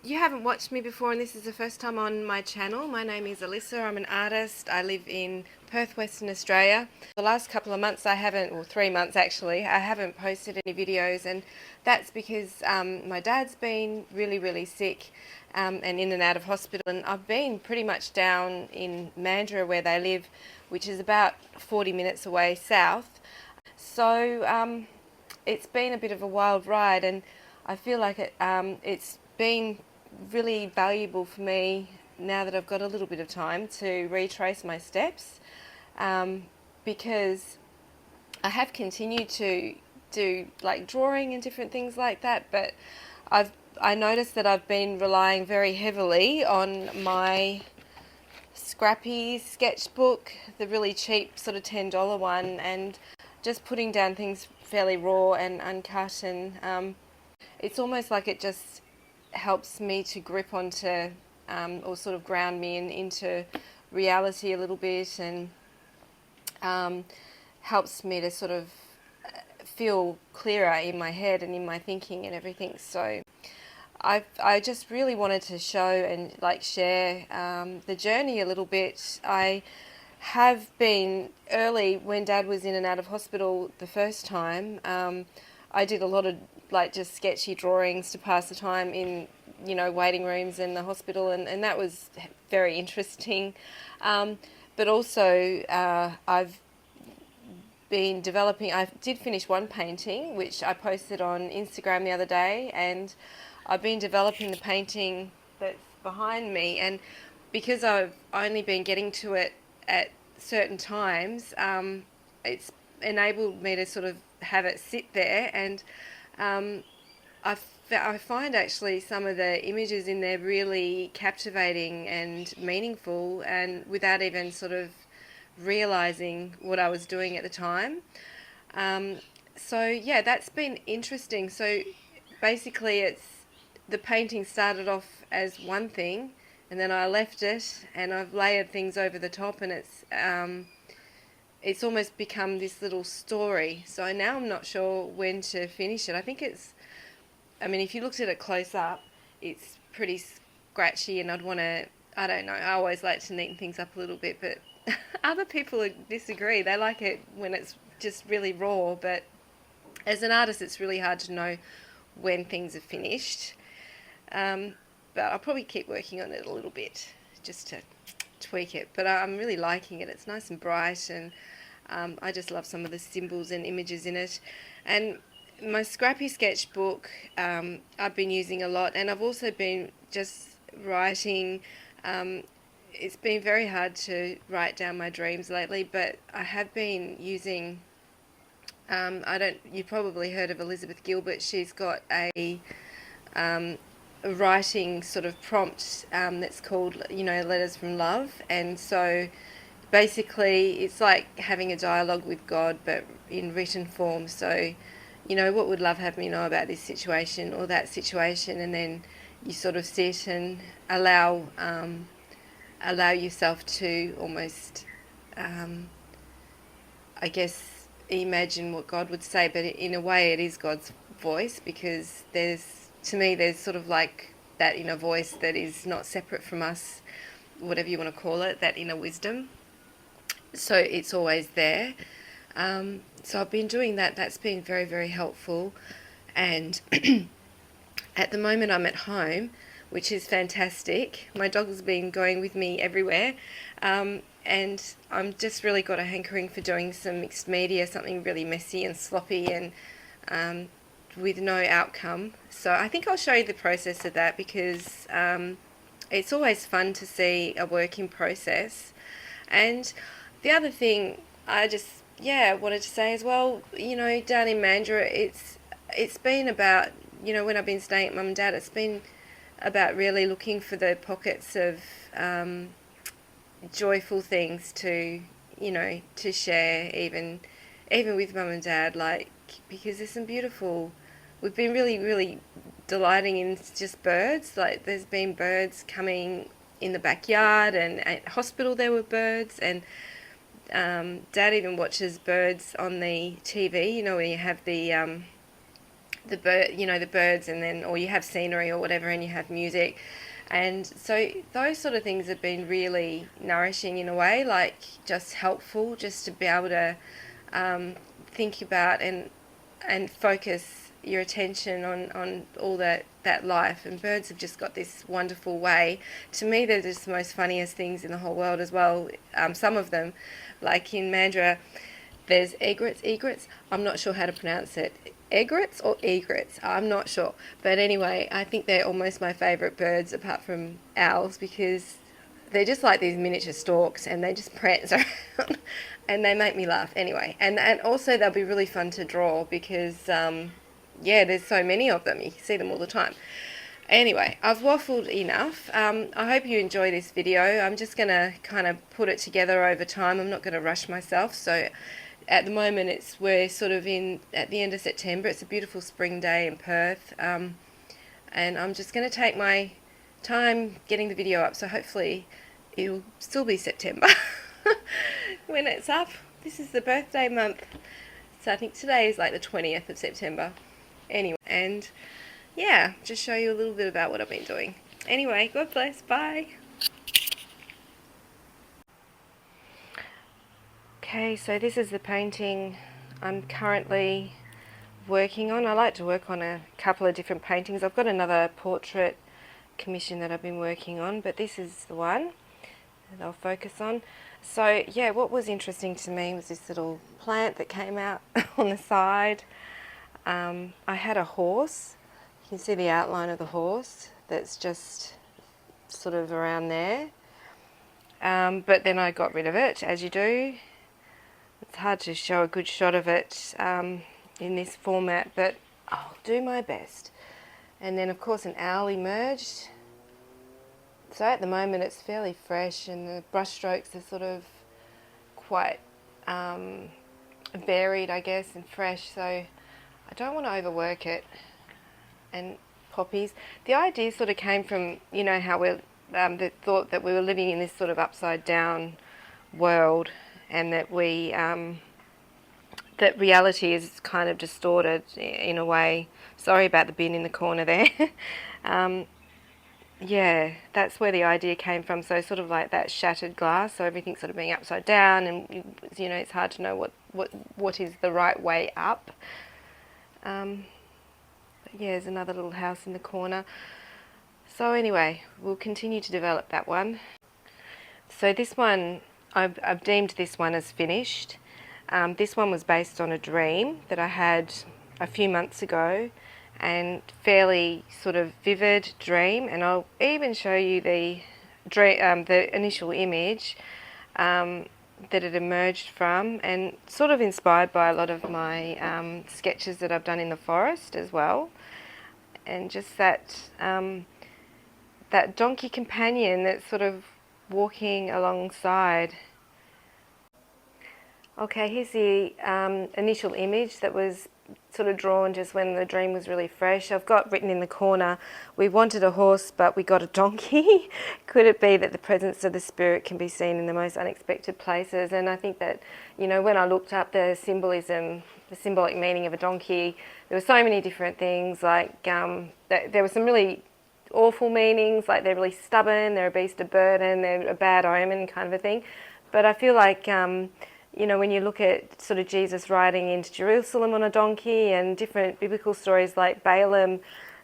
you haven't watched me before and this is the first time on my channel, my name is Alyssa. I'm an artist. I live in Perth, Western Australia. The last couple of months I haven't, or 3 months actually, I haven't posted any videos, and that's because my dad's been really sick and in and out of hospital, and I've been pretty much down in Mandurah where they live, which is about 40 minutes away south. So it's been a bit of a wild ride, and I feel like it's been really valuable for me now that I've got a little bit of time to retrace my steps, because I have continued to do like drawing and different things like that, but I noticed that I've been relying very heavily on my scrappy sketchbook, the really cheap sort of $10 one, and just putting down things fairly raw and uncut, and it's almost like it just helps me to grip onto or sort of ground me into reality a little bit, and helps me to sort of feel clearer in my head and in my thinking and everything. So I just really wanted to show and like share the journey a little bit. I have been early when Dad was in and out of hospital the first time. I did a lot of like just sketchy drawings to pass the time in, waiting rooms in the hospital, and that was very interesting. But also I've been developing, I did finish one painting which I posted on Instagram the other day, and I've been developing the painting that's behind me, and because I've only been getting to it at certain times, it's enabled me to sort of have it sit there, and I find actually some of the images in there really captivating and meaningful, and without even sort of realizing what I was doing at the time. So yeah, that's been interesting. So basically the painting started off as one thing, and then I left it and I've layered things over the top, and it's almost become this little story. So now I'm not sure when to finish it. I mean, if you looked at it close up, it's pretty scratchy, and I don't know, I always like to neaten things up a little bit, but other people disagree. They like it when it's just really raw, but as an artist, it's really hard to know when things are finished. But I'll probably keep working on it a little bit just to tweak it. But I'm really liking it. It's nice and bright, and I just love some of the symbols and images in it. And my scrappy sketchbook I've been using a lot, and I've also been just writing. It's been very hard to write down my dreams lately, but I have been using, you've probably heard of Elizabeth Gilbert. She's got a writing sort of prompt that's called, Letters from Love. And so basically it's like having a dialogue with God, but in written form. So, what would love have me know about this situation or that situation? And then you sort of sit and allow yourself to almost, I guess, imagine what God would say, but in a way it is God's voice, because to me there's sort of like that inner voice that is not separate from us, whatever you want to call it, that inner wisdom. So it's always there. So I've been doing that. That's been very helpful. And at the moment I'm at home, which is fantastic. My dog's been going with me everywhere, and I'm just really got a hankering for doing some mixed media, something really messy and sloppy, and with no outcome. So I think I'll show you the process of that, because it's always fun to see a work in process. And the other thing I just wanted to say as well, down in Mandurah, it's been about, when I've been staying at Mum and Dad, it's been about really looking for the pockets of joyful things to share, even with Mum and Dad, like, because there's some beautiful, we've been really delighting in just birds. Like, there's been birds coming in the backyard, and at hospital there were birds, and Dad even watches birds on the TV, when you have the the birds, and then, or you have scenery or whatever, and you have music. And so those sort of things have been really nourishing in a way, like just helpful, just to be able to think about and focus your attention on all that life. And birds have just got this wonderful way. To me, they're just the most funniest things in the whole world as well. Some of them, like in Mandurah, there's egrets. I'm not sure how to pronounce it. Egrets or egrets? I'm not sure. But anyway, I think they're almost my favourite birds apart from owls, because they're just like these miniature storks and they just prance around and they make me laugh anyway. And also they'll be really fun to draw because, yeah, there's so many of them. You see them all the time. Anyway, I've waffled enough. I hope you enjoy this video. I'm just going to kind of put it together over time. I'm not going to rush myself. So at the moment, we're sort of at the end of September. It's a beautiful spring day in Perth. And I'm just going to take my time getting the video up. So hopefully it'll still be September when it's up. This is the birthday month. So I think today is like the 20th of September. Anyway, and yeah, just show you a little bit about what I've been doing. Anyway, God bless. Bye. Okay, so this is the painting I'm currently working on. I like to work on a couple of different paintings. I've got another portrait commission that I've been working on, but this is the one that I'll focus on. So yeah, what was interesting to me was this little plant that came out on the side. I had a horse. You can see the outline of the horse that's just sort of around there. But then I got rid of it, as you do. It's hard to show a good shot of it in this format, but I'll do my best. And then of course an owl emerged. So at the moment it's fairly fresh, and the brush strokes are sort of quite varied, I guess, and fresh, so I don't want to overwork it. And poppies. The idea sort of came from, you know, how we're the thought that we were living in this sort of upside down world, and that that reality is kind of distorted in a way. Sorry about the bin in the corner there. Yeah, that's where the idea came from. So sort of like that shattered glass, so everything's sort of being upside down, and you know, it's hard to know what is the right way up. Yeah, there's another little house in the corner. So anyway, we'll continue to develop that one. So this one, I've deemed this one as finished. This one was based on a dream that I had a few months ago, and fairly sort of vivid dream. And I'll even show you the initial image that it emerged from, and sort of inspired by a lot of my sketches that I've done in the forest as well. And just that that donkey companion that's sort of walking alongside. Okay, here's the initial image that was sort of drawn just when the dream was really fresh. I've got written in the corner, we wanted a horse but we got a donkey. Could it be that the presence of the spirit can be seen in the most unexpected places? And I think that, you know, when I looked up the symbolism, the symbolic meaning of a donkey, there were so many different things, like there were some really awful meanings, like they're really stubborn, they're a beast of burden, they're a bad omen kind of a thing. But I feel like you know, when you look at sort of Jesus riding into Jerusalem on a donkey, and different biblical stories like Balaam,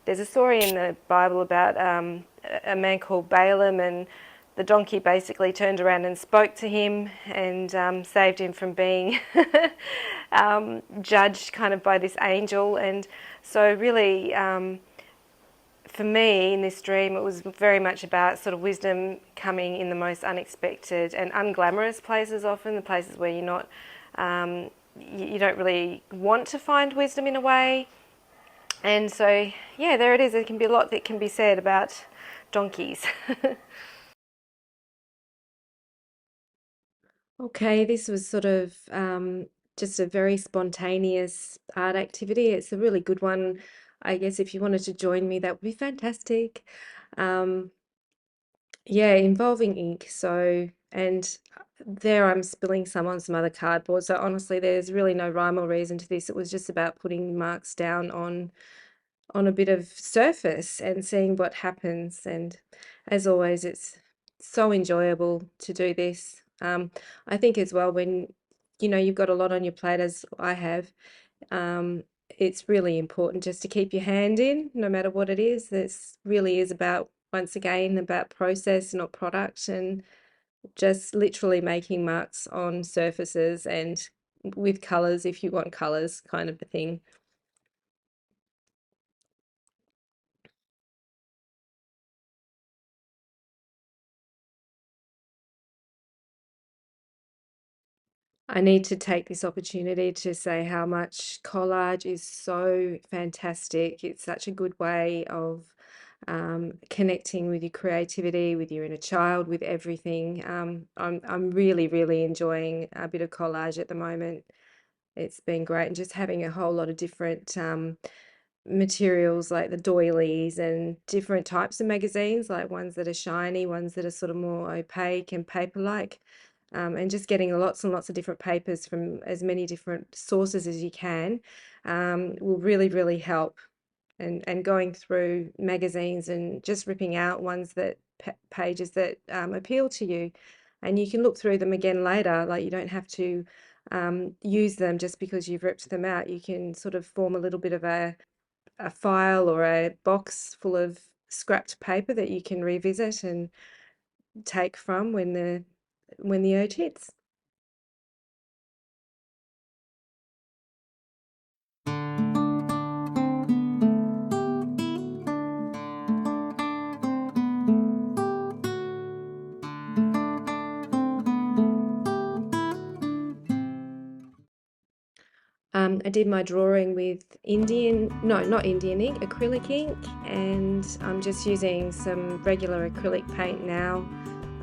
there's a story in the Bible about a man called Balaam, and the donkey basically turned around and spoke to him and saved him from being judged kind of by this angel. And so really, for me in this dream, it was very much about sort of wisdom coming in the most unexpected and unglamorous places, often the places where you're not, you don't really want to find wisdom in a way. And so, yeah, there it is. There can be a lot that can be said about donkeys. Okay, this was sort of just a very spontaneous art activity. It's a really good one. I guess if you wanted to join me, that would be fantastic. Um, yeah, involving ink. So, and there I'm spilling some on some other cardboard. So honestly, there's really no rhyme or reason to this. It was just about putting marks down on on a bit of surface and seeing what happens. And as always, it's so enjoyable to do this. I think as well, when you've got a lot on your plate, as I have, um, it's really important just to keep your hand in, no matter what it is. This really is about, once again, about process, not product, and just literally making marks on surfaces and with colors, if you want colors, kind of a thing. I need to take this opportunity to say how much collage is so fantastic. It's such a good way of connecting with your creativity, with your inner child, with everything. I'm really, really enjoying a bit of collage at the moment. It's been great, and just having a whole lot of different materials like the doilies and different types of magazines, like ones that are shiny, ones that are sort of more opaque and paper-like, and just getting lots and lots of different papers from as many different sources as you can, will really, really help. And going through magazines and just ripping out ones that pages that appeal to you, and you can look through them again later. Like, you don't have to use them just because you've ripped them out. You can sort of form a little bit of a file or a box full of scrapped paper that you can revisit and take from when the urge hits. I did my drawing with not Indian ink, acrylic ink, and I'm just using some regular acrylic paint now.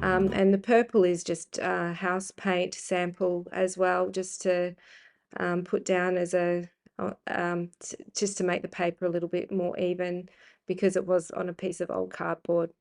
And the purple is just house paint sample as well, just to put down as just to make the paper a little bit more even, because it was on a piece of old cardboard.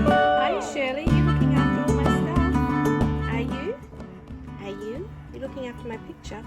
Hi, Shirley. You looking after all my stuff? Are you? Are you? You looking after my picture?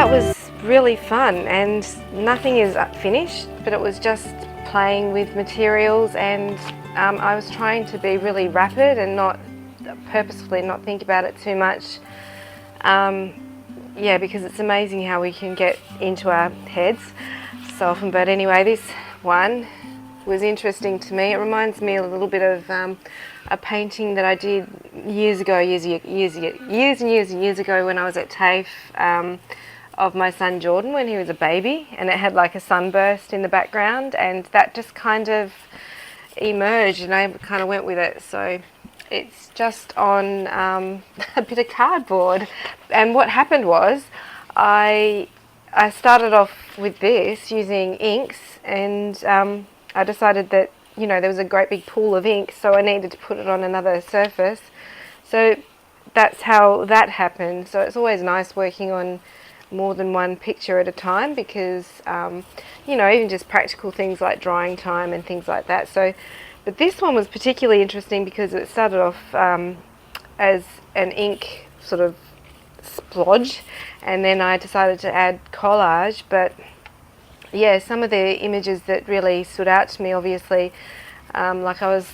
that was really fun, and nothing is finished, but it was just playing with materials, and I was trying to be really rapid and not purposefully not think about it too much. Yeah, because it's amazing how we can get into our heads so often. But anyway, this one was interesting to me. It reminds me a little bit of a painting that I did years ago when I was at TAFE, of my son Jordan when he was a baby, and it had like a sunburst in the background, and that just kind of emerged and I kind of went with it. So it's just on a bit of cardboard, and what happened was I started off with this using inks, and I decided that, you know, there was a great big pool of ink, so I needed to put it on another surface. So that's how that happened. So it's always nice working on more than one picture at a time, because you know, even just practical things like drying time and things like that. So, but this one was particularly interesting because it started off as an ink sort of splodge, and then I decided to add collage. But yeah, some of the images that really stood out to me, obviously, like I was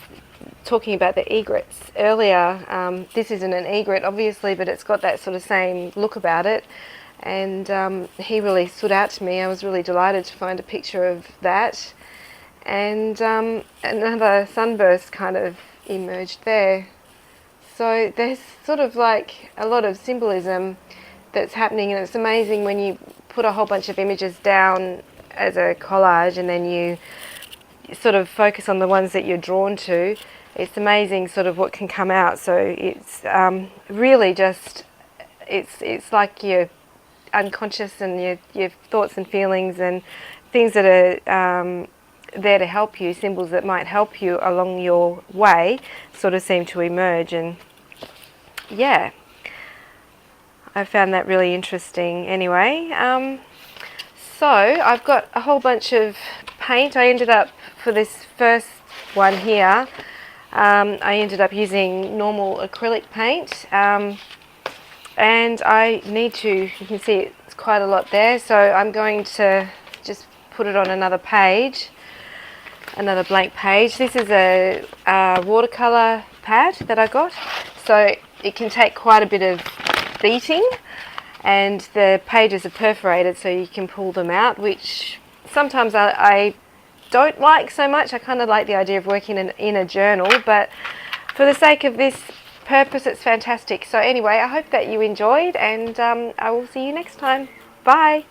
talking about the egrets earlier, this isn't an egret obviously, but it's got that sort of same look about it, and he really stood out to me. I was really delighted to find a picture of that, and another sunburst kind of emerged there. So there's sort of like a lot of symbolism that's happening, and it's amazing when you put a whole bunch of images down as a collage and then you sort of focus on the ones that you're drawn to. It's amazing sort of what can come out. So it's really just, it's like your unconscious and your thoughts and feelings and things that are there to help you, symbols that might help you along your way, sort of seem to emerge. And yeah, I found that really interesting. Anyway, so I've got a whole bunch of paint. I ended up, for this first one here, I ended up using normal acrylic paint, and I need to, you can see it's quite a lot there, so I'm going to just put it on another page, another blank page. This is a watercolour pad that I got, so it can take quite a bit of beating, and the pages are perforated so you can pull them out, which sometimes I don't like so much. I kind of like the idea of working in a journal, but for the sake of this purpose it's fantastic. So anyway, I hope that you enjoyed, and I will see you next time. Bye.